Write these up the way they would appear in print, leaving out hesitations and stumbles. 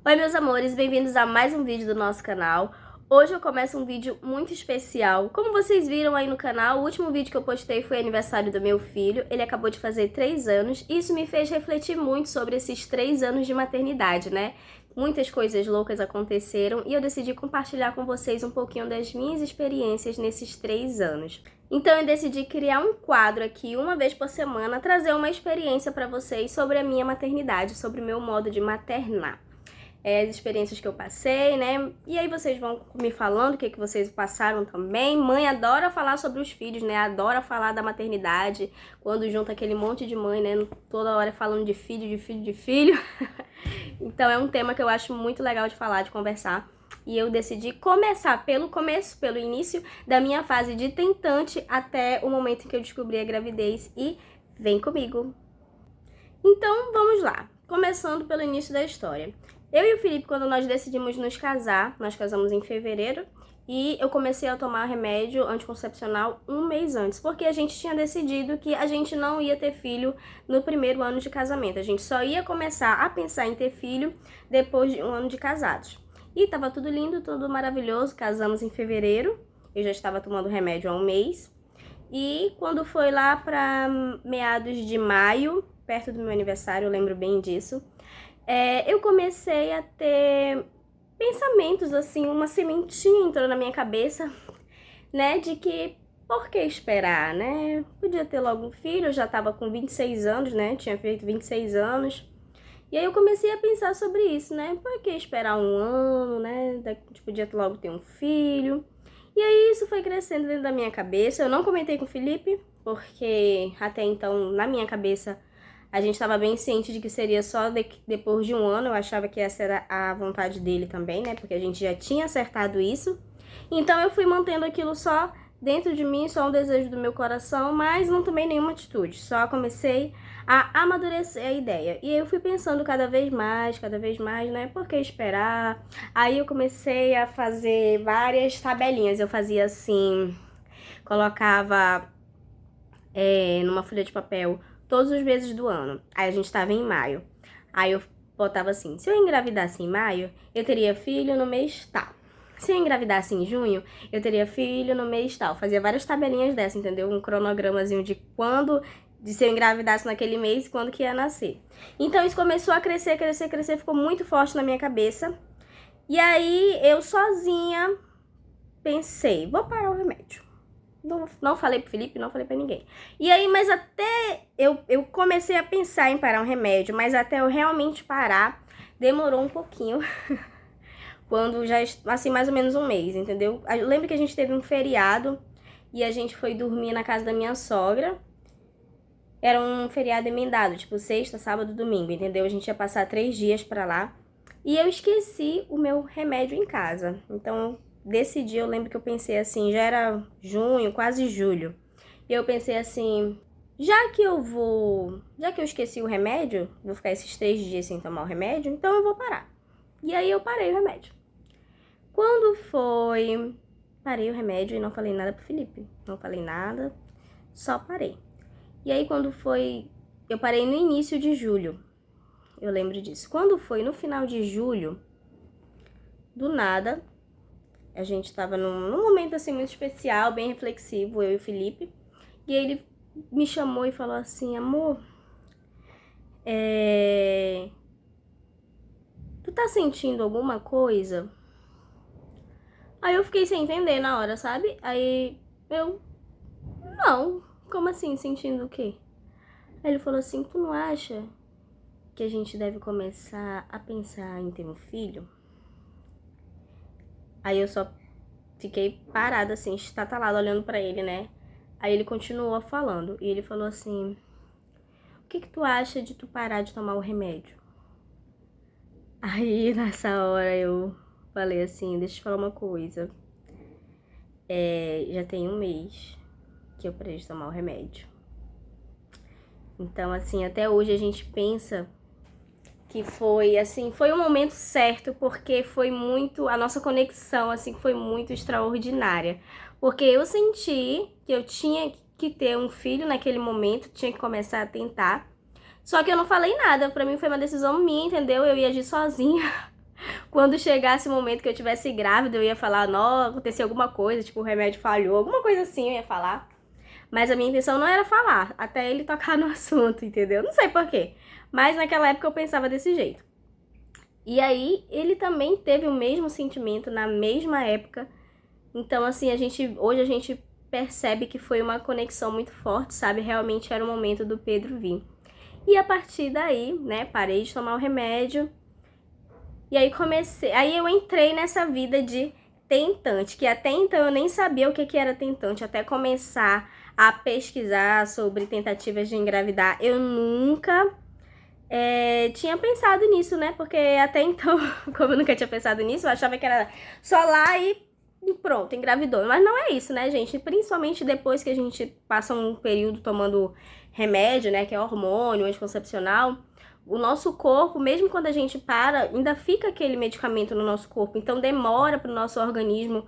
Oi meus amores, bem-vindos a mais um vídeo do nosso canal. Hoje eu começo um vídeo muito especial. Como vocês viram aí no canal, o último vídeo que eu postei foi aniversário do meu filho. Ele acabou de fazer 3 anos e isso me fez refletir muito sobre esses 3 anos de maternidade, né? Muitas coisas loucas aconteceram e eu decidi compartilhar com vocês um pouquinho das minhas experiências nesses 3 anos. Então eu decidi criar um quadro aqui, uma vez por semana, trazer uma experiência para vocês sobre a minha maternidade, sobre o meu modo de maternar. As experiências que eu passei, né? E aí vocês vão me falando o que vocês passaram também. Mãe adora falar sobre os filhos, né? Adora falar da maternidade, quando junta aquele monte de mãe, né? Toda hora falando de filho, de filho, de filho. Então é um tema que eu acho muito legal de falar, de conversar. E eu decidi começar pelo começo, pelo início da minha fase de tentante até o momento em que eu descobri a gravidez. E vem comigo! Então vamos lá, começando pelo início da história. Eu e o Felipe, quando nós decidimos nos casar, nós casamos em fevereiro, e eu comecei a tomar remédio anticoncepcional um mês antes, porque a gente tinha decidido que a gente não ia ter filho no primeiro ano de casamento, a gente só ia começar a pensar em ter filho depois de um ano de casados. E tava tudo lindo, tudo maravilhoso, casamos em fevereiro, eu já estava tomando remédio há um mês, e quando foi lá para meados de maio, perto do meu aniversário, eu lembro bem disso, eu comecei a ter pensamentos, assim, uma sementinha entrou na minha cabeça, né, de que por que esperar, né? Podia ter logo um filho, eu já tava com 26 anos, né, tinha feito 26 anos, e aí eu comecei a pensar sobre isso, né, por que esperar um ano, né, a gente podia logo ter um filho, e aí isso foi crescendo dentro da minha cabeça. Eu não comentei com o Felipe, porque até então, na minha cabeça, a gente estava bem ciente de que seria só depois de um ano. Eu achava que essa era a vontade dele também, né? Porque a gente já tinha acertado isso. Então eu fui mantendo aquilo só dentro de mim, só um desejo do meu coração, mas não tomei nenhuma atitude. Só comecei a amadurecer a ideia. E eu fui pensando cada vez mais, né? Por que esperar? Aí eu comecei a fazer várias tabelinhas. Eu fazia assim, colocava numa folha de papel todos os meses do ano. Aí a gente tava em maio. Aí eu botava assim, se eu engravidasse em maio, eu teria filho no mês tal. Se eu engravidasse em junho, eu teria filho no mês tal. Fazia várias tabelinhas dessa, entendeu? Um cronogramazinho de quando, de se eu engravidasse naquele mês e quando que ia nascer. Então isso começou a crescer, ficou muito forte na minha cabeça. E aí eu sozinha pensei, vou parar o remédio. Não falei pro Felipe, não falei pra ninguém. E aí, mas até eu comecei a pensar em parar um remédio, mas até eu realmente parar, demorou um pouquinho. Quando já, assim, mais ou menos um mês, entendeu? Eu lembro que a gente teve um feriado e a gente foi dormir na casa da minha sogra. Era um feriado emendado, tipo sexta, sábado, domingo, entendeu? A gente ia passar 3 dias pra lá. E eu esqueci o meu remédio em casa. Então, desse dia eu lembro que eu pensei assim, já era junho, quase julho. E eu pensei assim, já que eu esqueci o remédio, vou ficar esses 3 dias sem tomar o remédio, então eu vou parar. E aí eu parei o remédio. Quando foi, parei o remédio e não falei nada pro Felipe. Não falei nada, só parei. E aí quando foi, eu parei no início de julho. Eu lembro disso. Quando foi no final de julho, do nada, a gente tava num momento assim muito especial, bem reflexivo, eu e o Felipe. E aí ele me chamou e falou assim, amor, tu tá sentindo alguma coisa? Aí eu fiquei sem entender na hora, sabe? Aí eu, não, como assim, sentindo o quê? Aí ele falou assim, tu não acha que a gente deve começar a pensar em ter um filho? Aí eu só fiquei parada assim, estatalada, olhando pra ele, né? Aí ele continuou falando, e ele falou assim, o que tu acha de tu parar de tomar o remédio? Aí nessa hora eu falei assim, deixa eu te falar uma coisa, já tem um mês que eu parei de tomar o remédio. Então assim, até hoje a gente pensa que foi, assim, foi um momento certo, porque foi muito, a nossa conexão, assim, foi muito extraordinária. Porque eu senti que eu tinha que ter um filho naquele momento, tinha que começar a tentar. Só que eu não falei nada, pra mim foi uma decisão minha, entendeu? Eu ia agir sozinha. quando chegasse o momento que eu tivesse grávida, eu ia falar, não, aconteceu alguma coisa, tipo, o remédio falhou, alguma coisa assim eu ia falar. Mas a minha intenção não era falar, até ele tocar no assunto, entendeu? Não sei porquê, mas naquela época eu pensava desse jeito. E aí, ele também teve o mesmo sentimento na mesma época. Então, assim, hoje a gente percebe que foi uma conexão muito forte, sabe? Realmente era o momento do Pedro vir. E a partir daí, né, parei de tomar o remédio. E aí eu entrei nessa vida de tentante, que até então eu nem sabia o que era tentante, até começar a pesquisar sobre tentativas de engravidar. Eu nunca tinha pensado nisso, né? Porque até então, como eu nunca tinha pensado nisso, eu achava que era só lá e pronto, engravidou. Mas não é isso, né, gente? Principalmente depois que a gente passa um período tomando remédio, né, que é hormônio, anticoncepcional, o nosso corpo, mesmo quando a gente para, ainda fica aquele medicamento no nosso corpo. Então demora para o nosso organismo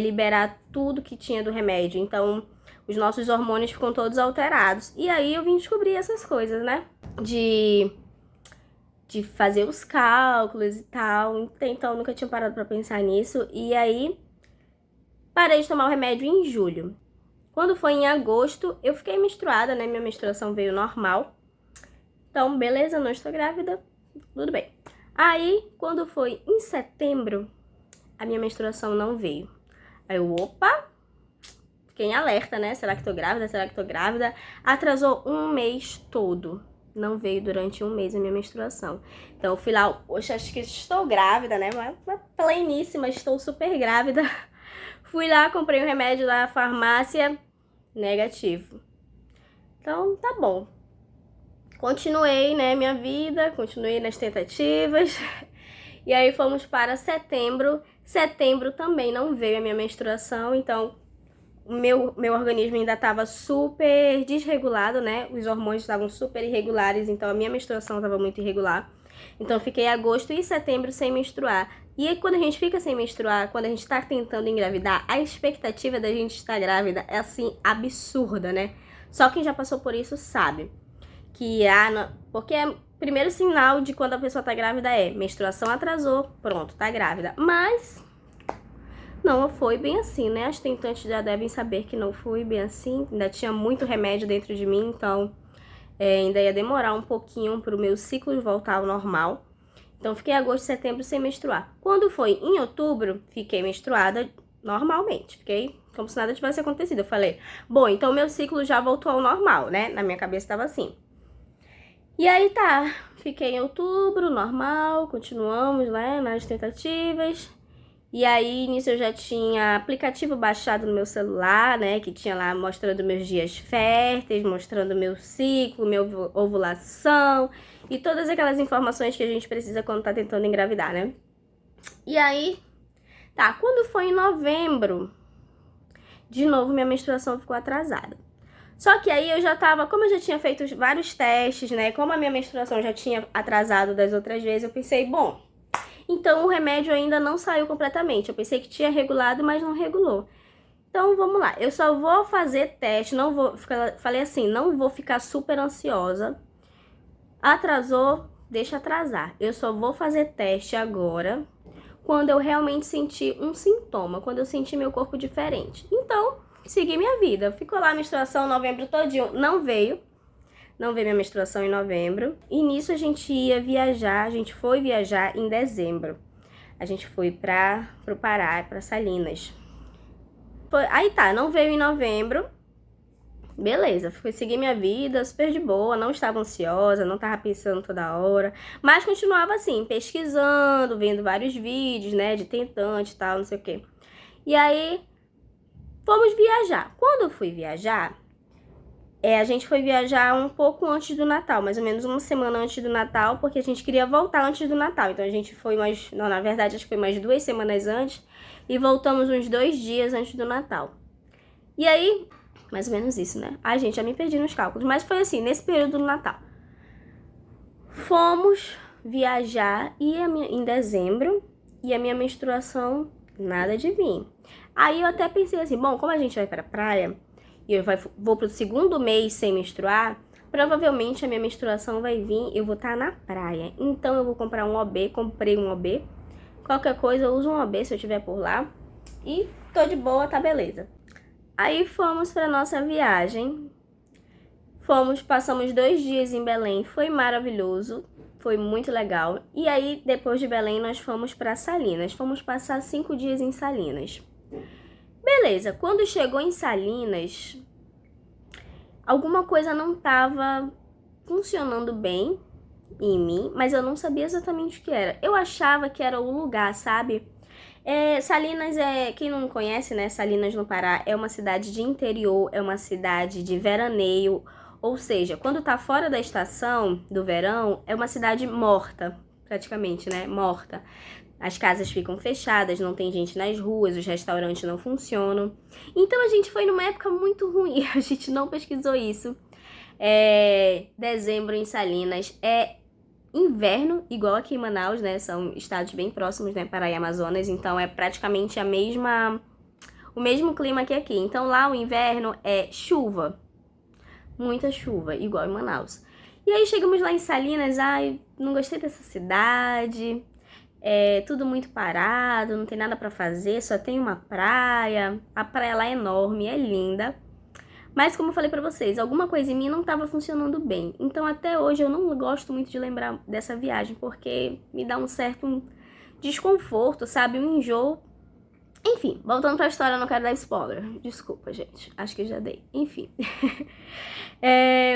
liberar tudo que tinha do remédio. Então os nossos hormônios ficam todos alterados. E aí eu vim descobrir essas coisas, né? De fazer os cálculos e tal. Então eu nunca tinha parado pra pensar nisso. E aí parei de tomar o remédio em julho. Quando foi em agosto, eu fiquei menstruada, né? Minha menstruação veio normal. Então, beleza, não estou grávida, tudo bem. Aí, quando foi em setembro, a minha menstruação não veio. Aí eu, opa, fiquei em alerta, né? Será que tô grávida? Será que tô grávida? Atrasou um mês todo. Não veio durante um mês a minha menstruação. Então eu fui lá, hoje acho que estou grávida, né? Mas pleníssima, estou super grávida. Fui lá, comprei um remédio da farmácia, negativo. Então tá bom. Continuei, né, minha vida, continuei nas tentativas. E aí fomos para setembro. Setembro também não veio a minha menstruação, então o meu organismo ainda estava super desregulado, né? Os hormônios estavam super irregulares, então a minha menstruação estava muito irregular. Então fiquei agosto e setembro sem menstruar. E aí, quando a gente fica sem menstruar, quando a gente tá tentando engravidar, a expectativa da gente estar grávida é assim, absurda, né? Só quem já passou por isso sabe. Porque o primeiro sinal de quando a pessoa tá grávida é menstruação atrasou, pronto, tá grávida. Mas não foi bem assim, né? As tentantes já devem saber que não foi bem assim. Ainda tinha muito remédio dentro de mim, então ainda ia demorar um pouquinho pro meu ciclo voltar ao normal. Então fiquei agosto e setembro sem menstruar. Quando foi em outubro, fiquei menstruada normalmente. Fiquei como se nada tivesse acontecido. Eu falei, bom, então meu ciclo já voltou ao normal, né? Na minha cabeça tava assim. E aí tá, fiquei em outubro, normal, continuamos, né, nas tentativas. E aí, nisso eu já tinha aplicativo baixado no meu celular, né, que tinha lá mostrando meus dias férteis, mostrando meu ciclo, minha ovulação e todas aquelas informações que a gente precisa quando tá tentando engravidar, né. E aí, tá, quando foi em novembro, de novo minha menstruação ficou atrasada. Só que aí eu já tava, como eu já tinha feito vários testes, né, como a minha menstruação já tinha atrasado das outras vezes, eu pensei, bom, então o remédio ainda não saiu completamente. Eu pensei que tinha regulado, mas não regulou. Então vamos lá, eu só vou fazer teste, não vou, falei assim, não vou ficar super ansiosa. Atrasou, deixa atrasar. Eu só vou fazer teste agora, quando eu realmente sentir um sintoma, quando eu sentir meu corpo diferente. Então, segui minha vida. Ficou lá a menstruação novembro todinho, não veio minha menstruação em novembro. E nisso a gente ia viajar, a gente foi viajar em dezembro. A gente foi pro Pará, pra Salinas. Aí tá, não veio em novembro. Beleza, fui seguir minha vida super de boa, não estava ansiosa, não estava pensando toda hora. Mas continuava assim, pesquisando, vendo vários vídeos, né, de tentante e tal, não sei o quê. E aí, fomos viajar. Quando eu fui viajar, a gente foi viajar um pouco antes do Natal, mais ou menos uma semana antes do Natal, porque a gente queria voltar antes do Natal. Então a gente foi na verdade, acho que foi mais 2 semanas antes e voltamos uns 2 dias antes do Natal. E aí, mais ou menos isso, né? Ai, gente, já me perdi nos cálculos, mas foi assim, nesse período do Natal. Fomos viajar em dezembro e a minha menstruação nada de vir. Aí eu até pensei assim, bom, como a gente vai pra praia e eu vou pro segundo mês sem menstruar, provavelmente a minha menstruação vai vir, eu vou estar na praia. Então eu vou comprar um OB, comprei um OB, Qualquer coisa eu uso um OB se eu estiver por lá. E tô de boa, tá beleza. Aí fomos pra nossa viagem. Passamos 2 dias em Belém, foi maravilhoso, foi muito legal. E aí, depois de Belém, nós fomos para Salinas, fomos passar 5 dias em Salinas. Beleza, quando chegou em Salinas, alguma coisa não estava funcionando bem em mim, mas eu não sabia exatamente o que era. Eu achava que era o lugar, sabe? Salinas quem não conhece, né? Salinas no Pará é uma cidade de interior, é uma cidade de veraneio. Ou seja, quando tá fora da estação do verão, é uma cidade morta, praticamente, né? Morta. As casas ficam fechadas, não tem gente nas ruas, os restaurantes não funcionam. Então a gente foi numa época muito ruim, a gente não pesquisou isso. Dezembro em Salinas é inverno, igual aqui em Manaus, né? São estados bem próximos, né? Pará e Amazonas, então é praticamente o mesmo clima que aqui. Então lá o inverno é chuva. Muita chuva, igual em Manaus. E aí chegamos lá em Salinas, não gostei dessa cidade, tudo muito parado, não tem nada pra fazer, só tem uma praia. A praia lá é enorme, é linda. Mas como eu falei pra vocês, alguma coisa em mim não tava funcionando bem. Então até hoje eu não gosto muito de lembrar dessa viagem, porque me dá um certo desconforto, sabe? Um enjoo. Enfim, voltando pra história, eu não quero dar spoiler. Desculpa, gente. Acho que já dei. Enfim.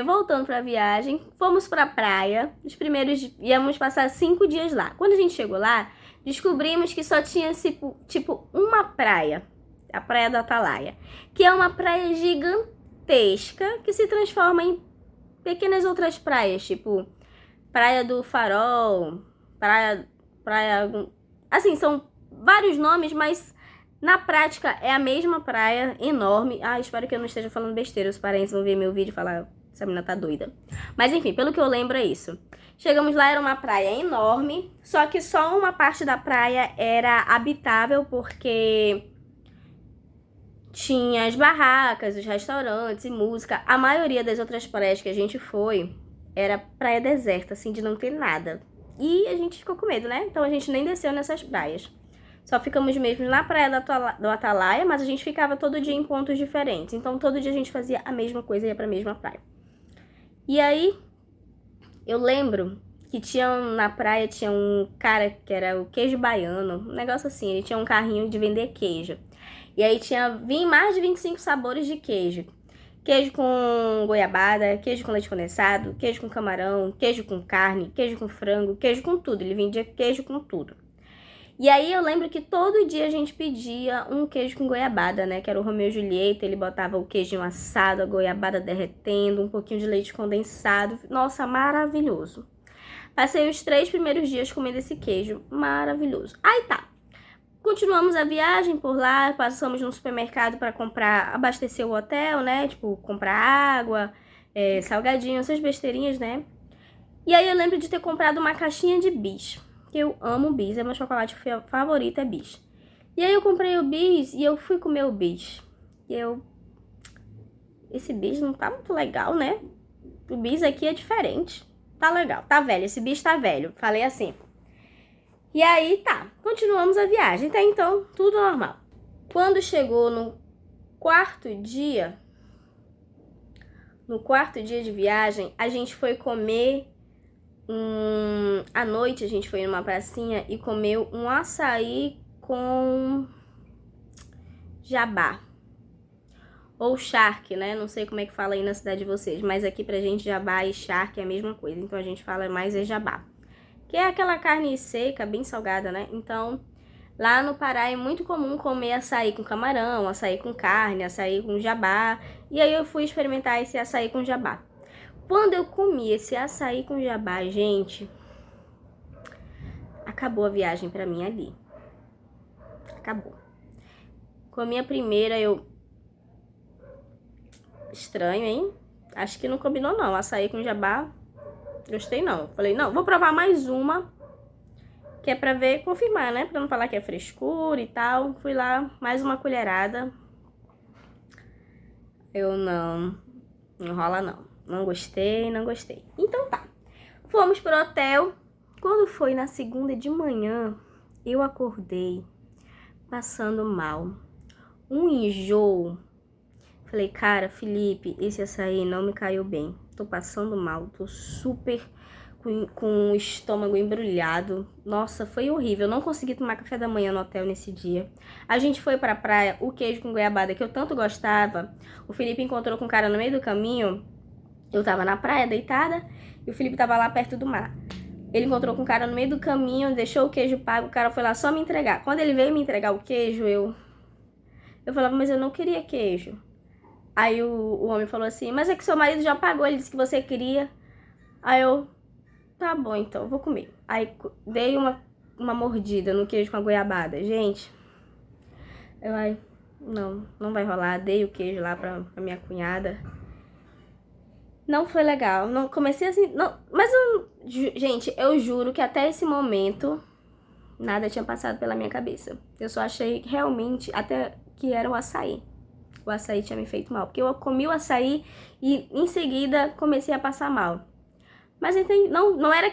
Voltando pra viagem, fomos pra praia. Íamos passar 5 dias lá. Quando a gente chegou lá, descobrimos que só tinha, tipo, uma praia. A Praia da Atalaia. Que é uma praia gigantesca que se transforma em pequenas outras praias. Tipo, Praia do Farol, praia... Assim, são vários nomes, mas... Na prática, é a mesma praia, enorme. Espero que eu não esteja falando besteira. Os parentes vão ver meu vídeo e falar, essa menina tá doida. Mas enfim, pelo que eu lembro é isso. Chegamos lá, era uma praia enorme, só que só uma parte da praia era habitável, porque tinha as barracas, os restaurantes e música. A maioria das outras praias que a gente foi era praia deserta, assim, de não ter nada. E a gente ficou com medo, né? Então a gente nem desceu nessas praias. Só ficamos mesmo na praia do Atalaia, mas a gente ficava todo dia em pontos diferentes. Então, todo dia a gente fazia a mesma coisa e ia pra mesma praia. E aí, eu lembro que na praia tinha um cara que era o queijo baiano, um negócio assim, ele tinha um carrinho de vender queijo. E aí vinha mais de 25 sabores de queijo. Queijo com goiabada, queijo com leite condensado, queijo com camarão, queijo com carne, queijo com frango, queijo com tudo. Ele vendia queijo com tudo. E aí eu lembro que todo dia a gente pedia um queijo com goiabada, né? Que era o Romeu e Julieta, ele botava o queijinho assado, a goiabada derretendo, um pouquinho de leite condensado. Nossa, maravilhoso. Passei os 3 primeiros dias comendo esse queijo, maravilhoso. Aí tá, continuamos a viagem por lá, passamos no supermercado para abastecer o hotel, né? Tipo, comprar água, salgadinho, essas besteirinhas, né? E aí eu lembro de ter comprado uma caixinha de bis. Que eu amo bis, meu chocolate favorito é bis. E aí eu comprei o bis e eu fui comer o bis. Esse bis não tá muito legal, né? O bis aqui é diferente. Tá legal, tá velho, esse bis tá velho. Falei assim. E aí tá, continuamos a viagem. Até então, tudo normal. Quando chegou no quarto dia de viagem, a gente foi comer... À noite a gente foi numa pracinha e comeu um açaí com jabá. Ou charque, né? Não sei como é que fala aí na cidade de vocês, mas aqui pra gente jabá e charque é a mesma coisa. Então a gente fala mais jabá. Que é aquela carne seca, bem salgada, né? Então, lá no Pará é muito comum comer açaí com camarão, açaí com carne, açaí com jabá. E aí eu fui experimentar esse açaí com jabá. Quando eu comi esse açaí com jabá, gente, acabou a viagem pra mim ali. Acabou. Comi a primeira, estranho, hein? Acho que não combinou não, açaí com jabá, gostei não. Falei, não, vou provar mais uma, que é pra ver, confirmar, né? Pra não falar que é frescura e tal. Fui lá, mais uma colherada. Não rola não. Não gostei. Então tá. Fomos pro hotel. Quando foi na segunda de manhã, eu acordei passando mal, um enjoo. Falei, cara, Felipe, esse açaí não me caiu bem. Tô passando mal, tô super com o estômago embrulhado. Nossa, foi horrível. Eu não consegui tomar café da manhã no hotel nesse dia. A gente foi pra praia, o queijo com goiabada que eu tanto gostava. O Felipe encontrou com um cara no meio do caminho. Eu tava na praia, deitada, e o Felipe tava lá perto do mar. Ele encontrou com um cara no meio do caminho, deixou o queijo pago, o cara foi lá só me entregar. Quando ele veio me entregar o queijo, eu falava, mas eu não queria queijo. Aí o homem falou assim, mas é que seu marido já pagou, ele disse que você queria. Aí eu, tá bom então, vou comer. Aí dei uma mordida no queijo com a goiabada. Gente, não vai rolar. Dei o queijo lá pra minha cunhada. Não foi legal, não comecei assim, não, mas gente, eu juro que até esse momento nada tinha passado pela minha cabeça. Eu só achei realmente até que era o açaí. O açaí tinha me feito mal, porque eu comi o açaí e em seguida comecei a passar mal. Mas não era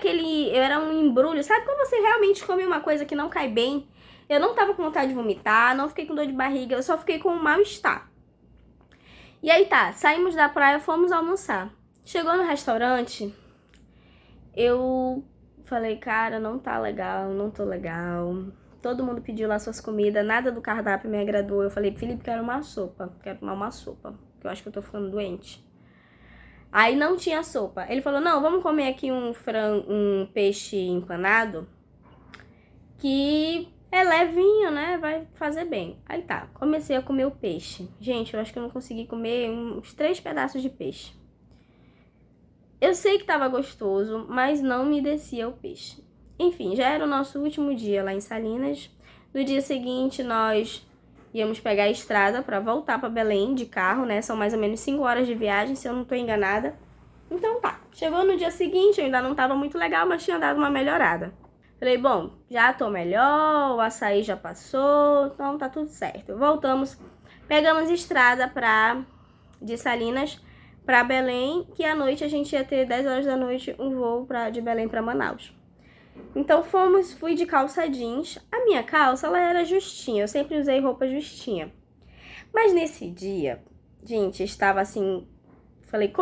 era um embrulho. Sabe quando você realmente come uma coisa que não cai bem? Eu não tava com vontade de vomitar, não fiquei com dor de barriga, eu só fiquei com um mal-estar. E aí tá, saímos da praia, fomos almoçar. Chegou no restaurante, eu falei, cara, não tá legal, não tô legal. Todo mundo pediu lá suas comidas, nada do cardápio me agradou. Eu falei, Felipe, quero uma sopa, quero tomar uma sopa, porque eu acho que eu tô ficando doente. Aí não tinha sopa. Ele falou, não, vamos comer aqui um peixe empanado, que é levinho, né, vai fazer bem. Aí tá, comecei a comer o peixe. Gente, eu acho que eu não consegui comer uns 3 pedaços de peixe. Eu sei que tava gostoso, mas não me descia o peixe. Enfim, já era o nosso último dia lá em Salinas. No dia seguinte, nós íamos pegar a estrada para voltar para Belém de carro, né? São mais ou menos 5 horas de viagem, se eu não tô enganada. Então tá, chegou no dia seguinte, eu ainda não tava muito legal, mas tinha dado uma melhorada. Falei, bom, já tô melhor, o açaí já passou, então tá tudo certo. Voltamos, pegamos estrada de Salinas para Belém, que à noite a gente ia ter 10 horas da noite um voo de Belém para Manaus. Então fui de calça jeans. A minha calça, ela era justinha, eu sempre usei roupa justinha. Mas nesse dia, gente, estava assim, falei,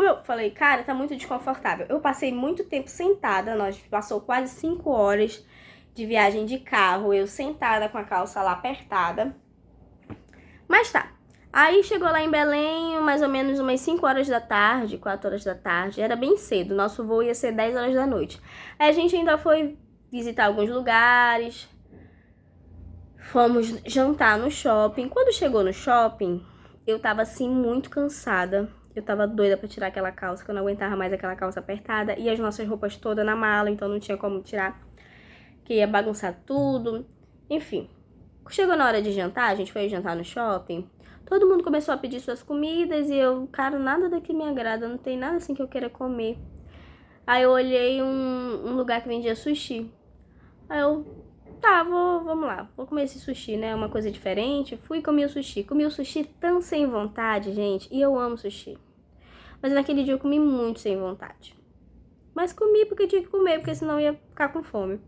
cara, tá muito desconfortável. Eu passei muito tempo sentada, nós passou quase 5 horas de viagem de carro, eu sentada com a calça lá apertada. Mas tá. Aí chegou lá em Belém, mais ou menos umas 5 horas da tarde, 4 horas da tarde, era bem cedo, nosso voo ia ser 10 horas da noite. Aí a gente ainda foi visitar alguns lugares, fomos jantar no shopping. Quando chegou no shopping, eu tava assim muito cansada, eu tava doida pra tirar aquela calça, que eu não aguentava mais aquela calça apertada, e as nossas roupas todas na mala, então não tinha como tirar, que ia bagunçar tudo, enfim. Chegou na hora de jantar, a gente foi jantar no shopping. Todo mundo começou a pedir suas comidas e eu, cara, nada daqui me agrada, não tem nada assim que eu queira comer. Aí eu olhei um lugar que vendia sushi. Aí eu, tá, vamos lá, vou comer esse sushi, né, uma coisa diferente. Fui e comi o sushi. Comi o sushi tão sem vontade, gente, e eu amo sushi. Mas naquele dia eu comi muito sem vontade. Mas comi porque tinha que comer, porque senão eu ia ficar com fome.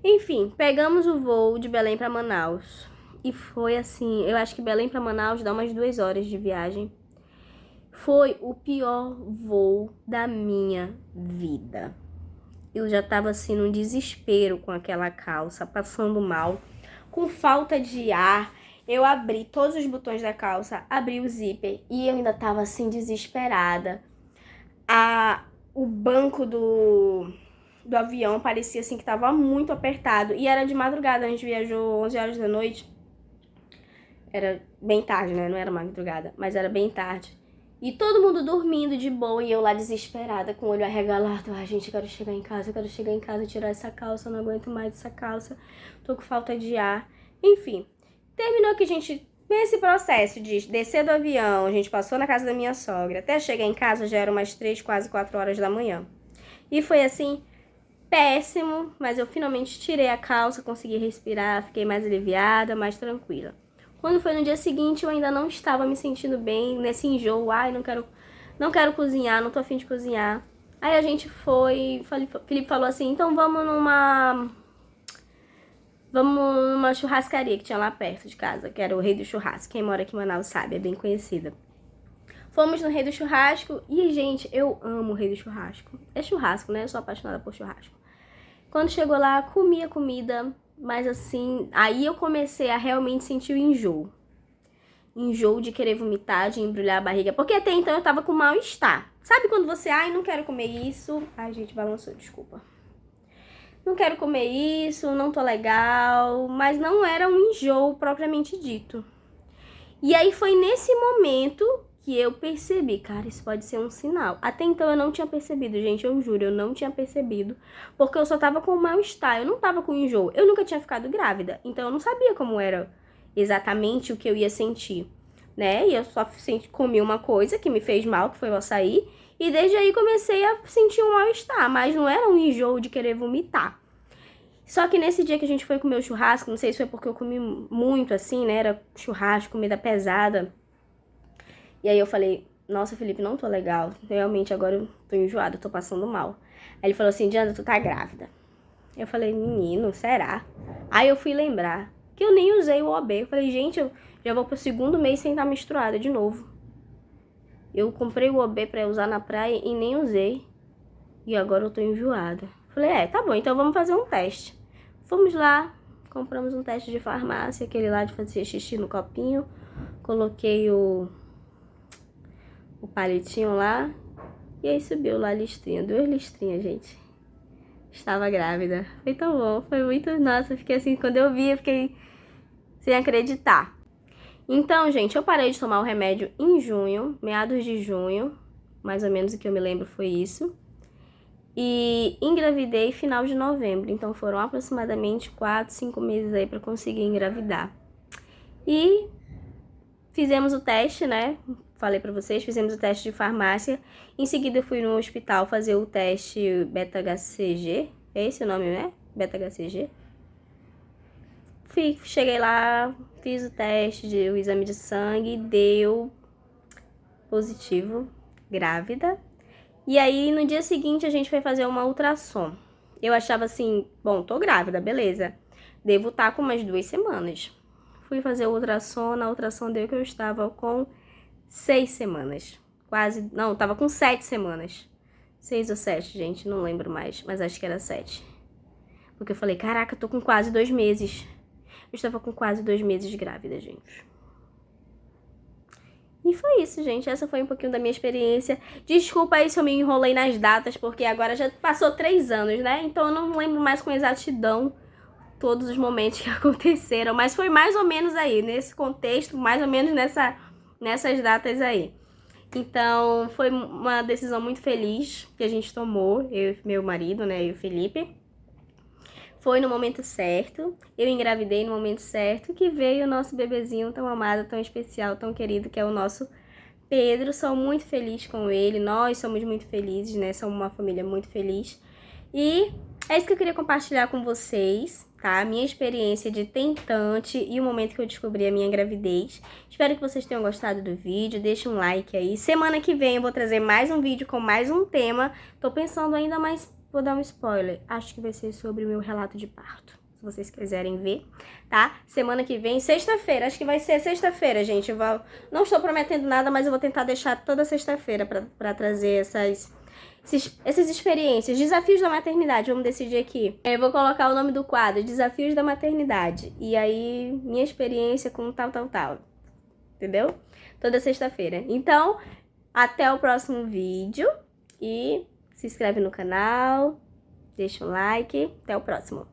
Enfim, pegamos o voo de Belém para Manaus. E foi assim, eu acho que Belém para Manaus dá umas 2 horas de viagem. Foi o pior voo da minha vida. Eu já tava assim num desespero com aquela calça, passando mal, com falta de ar. Eu abri todos os botões da calça, abri o zíper e eu ainda tava assim desesperada. O banco do avião parecia assim que tava muito apertado e era de madrugada, a gente viajou 11 horas da noite. Era bem tarde, né? Não era madrugada, mas era bem tarde. E todo mundo dormindo de boa e eu lá desesperada, com o olho arregalado. Ai, gente, eu quero chegar em casa, tirar essa calça, eu não aguento mais essa calça. Tô com falta de ar. Enfim, terminou que a gente, nesse processo de descer do avião, a gente passou na casa da minha sogra. Até chegar em casa já eram umas 3, quase 4 horas da manhã. E foi assim, péssimo, mas eu finalmente tirei a calça, consegui respirar, fiquei mais aliviada, mais tranquila. Quando foi no dia seguinte, eu ainda não estava me sentindo bem, nesse enjoo. Ai, não quero cozinhar, não tô afim de cozinhar. Aí a gente foi, Felipe falou assim, então vamos Vamos numa churrascaria que tinha lá perto de casa, que era o Rei do Churrasco. Quem mora aqui em Manaus sabe, é bem conhecida. Fomos no Rei do Churrasco e, gente, eu amo o Rei do Churrasco. É churrasco, né? Eu sou apaixonada por churrasco. Quando chegou lá, comi a comida, mas assim, aí eu comecei a realmente sentir o enjoo. Enjoo de querer vomitar, de embrulhar a barriga. Porque até então eu tava com mal-estar. Sabe quando você, ai, não quero comer isso. Ai, gente, balançou, desculpa. Não quero comer isso, não tô legal. Mas não era um enjoo propriamente dito. E aí foi nesse momento que eu percebi, cara, isso pode ser um sinal. Até então eu não tinha percebido, gente, eu juro, eu não tinha percebido. Porque eu só tava com mal-estar, eu não tava com enjoo. Eu nunca tinha ficado grávida, então eu não sabia como era exatamente o que eu ia sentir, né? E eu só comi uma coisa que me fez mal, que foi o açaí. E desde aí comecei a sentir um mal-estar, mas não era um enjoo de querer vomitar. Só que nesse dia que a gente foi comer o churrasco, não sei se foi porque eu comi muito assim, né? Era churrasco, comida pesada. E aí eu falei, nossa, Felipe, não tô legal. Realmente agora eu tô enjoada, tô passando mal. Aí ele falou assim, Diana, tu tá grávida. Eu falei, menino, será? Aí eu fui lembrar que eu nem usei o OB. Eu falei, gente, eu já vou pro 2º mês sem estar menstruada de novo. Eu comprei o OB pra usar na praia e nem usei. E agora eu tô enjoada. Falei, tá bom, então vamos fazer um teste. Fomos lá, compramos um teste de farmácia, aquele lá de fazer xixi no copinho. Coloquei o palitinho lá. E aí subiu lá a listrinha, 2 listrinhas, gente. Estava grávida. Foi tão bom, foi muito... Nossa, eu fiquei assim, quando eu vi, eu fiquei sem acreditar. Então, gente, eu parei de tomar o remédio em junho, meados de junho. Mais ou menos o que eu me lembro foi isso. E engravidei final de novembro, então foram aproximadamente 4, 5 meses aí pra conseguir engravidar. E fizemos o teste, né? Falei pra vocês, fizemos o teste de farmácia. Em seguida eu fui no hospital fazer o teste beta-HCG. É esse o nome, né? Beta-HCG. Cheguei lá, fiz o teste, o exame de sangue, deu positivo, grávida. E aí, no dia seguinte, a gente foi fazer uma ultrassom. Eu achava assim, bom, tô grávida, beleza. Devo estar com umas 2 semanas. Fui fazer o ultrassom, na ultrassom deu que eu estava com 6 semanas. Quase, não, tava com 7 semanas. 6 ou 7, gente, não lembro mais, mas acho que era 7. Porque eu falei, caraca, tô com quase 2 meses. Eu estava com quase 2 meses grávida, gente. E foi isso, gente. Essa foi um pouquinho da minha experiência. Desculpa aí se eu me enrolei nas datas, porque agora já passou 3 anos, né? Então eu não lembro mais com exatidão todos os momentos que aconteceram. Mas foi mais ou menos aí, nesse contexto, mais ou menos nessas datas aí. Então foi uma decisão muito feliz que a gente tomou, eu e meu marido, né? E o Felipe. Foi no momento certo, eu engravidei no momento certo, que veio o nosso bebezinho tão amado, tão especial, tão querido, que é o nosso Pedro. Sou muito feliz com ele, nós somos muito felizes, né? Somos uma família muito feliz. E é isso que eu queria compartilhar com vocês, tá? A minha experiência de tentante e o momento que eu descobri a minha gravidez. Espero que vocês tenham gostado do vídeo, deixa um like aí. Semana que vem eu vou trazer mais um vídeo com mais um tema. Tô pensando ainda mais... Vou dar um spoiler, acho que vai ser sobre o meu relato de parto, se vocês quiserem ver, tá? Semana que vem, sexta-feira, acho que vai ser sexta-feira, gente. Não estou prometendo nada, mas eu vou tentar deixar toda sexta-feira pra trazer essas experiências. Desafios da maternidade, vamos decidir aqui. Eu vou colocar o nome do quadro, Desafios da Maternidade. E aí, minha experiência com tal, entendeu? Toda sexta-feira. Então, até o próximo vídeo e... se inscreve no canal, deixa um like, até o próximo.